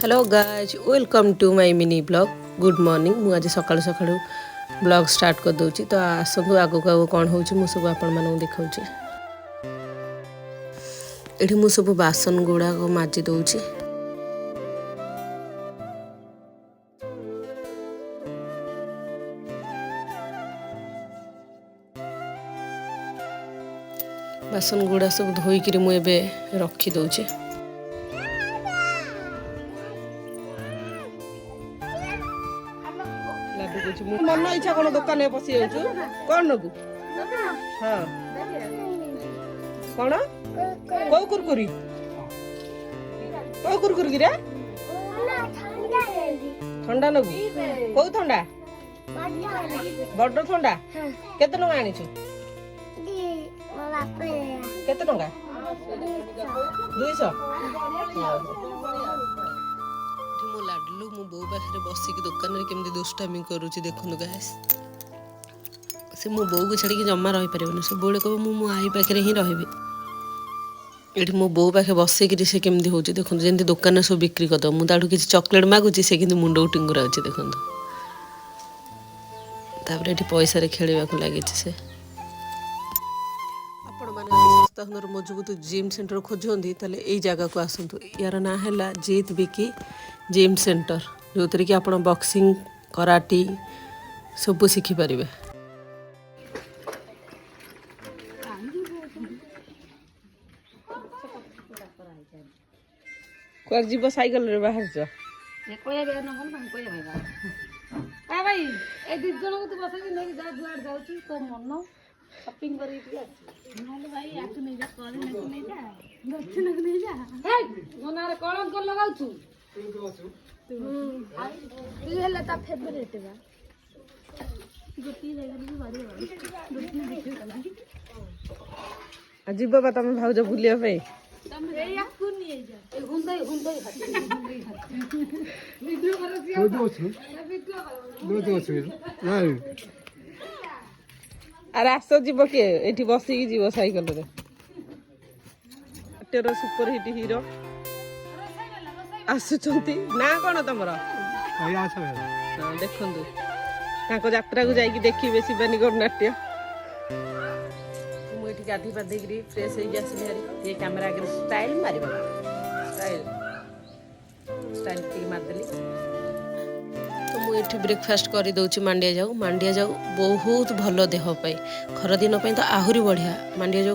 hello guys welcome to my mini blog good morning मु आज सकाळु सकाळु blog start कर दोची तो आसंतु आगो आगो कौन होची मु सब आपण मानू देखाउची एठी मु सब बासन गुडा को माजी दोची बासन गुडा सब धोई कि मु एबे रखी दोची मन इच्छा कौन दुकान पशि जाऊँ कौन नबू हाँ कौन कौ कुरकुरी कौ कुरकुरी गिरा ठंडा नबू कौ ठंडा बड़ ठंडा केते टंका आनिछु केते टंका 200 मो लाडलू मो बो पाखे बसिक दुकान में केमती दुष्टामी करुच्ची देखु गाइस से मो बो को छाड़ी जमा रही पारे सब बड़े कह मो आई पाखे ही रही ये मो बो पाखे बसिक से केमती हो देखो जमी दुकान सब बिक्री करद मुझे किसी चॉकलेट मागुची से कि मुंड टिंगुरा देखो तापर ये पैसा खेलवा लगी से सस्ता सुंदर मजबूत जिम सेंटर खोजती यही जगह को आसतु यार ना है जीत बिकी जिम सेंटर जो थी कि आप बॉक्सिंग कराटी सब शिखिपारे कुआर जीव साइकिल रे बाहर जा भाई ए दी जन को तू बसकी नहीं जा जुआड़ जाउची तो मन शॉपिंग करी नहले भाई आकु नहीं जा करे नहीं जा दक्षिण को नहीं जा हे मोनारे कलंक लगाउ छु तू हेला ता फेवरेट बा गोटी जगह भी बारी गोटी देखि गला जीव बा तुम भाउज बुलिया पे ए आकु नहीं जा ए हुंदई वीडियो कर अरे आस जीव किए ये बसिकी जीव साइकेल रे सुपर हिट हीरो आसुचंती ना कौन तुम देखु यात्रा को जाकि देखिए शिवानी गौरनाट्य मुझे गाधी पाधे फ्रेश हो कैमेरा आगे स्टाइल मार स्टाइल मारदेली तो मुझे ब्रेकफास्ट कर दौची मांडिया जाऊ बहुत भल देह खरा दिन तो आहरी बढ़िया मांडिया जाऊ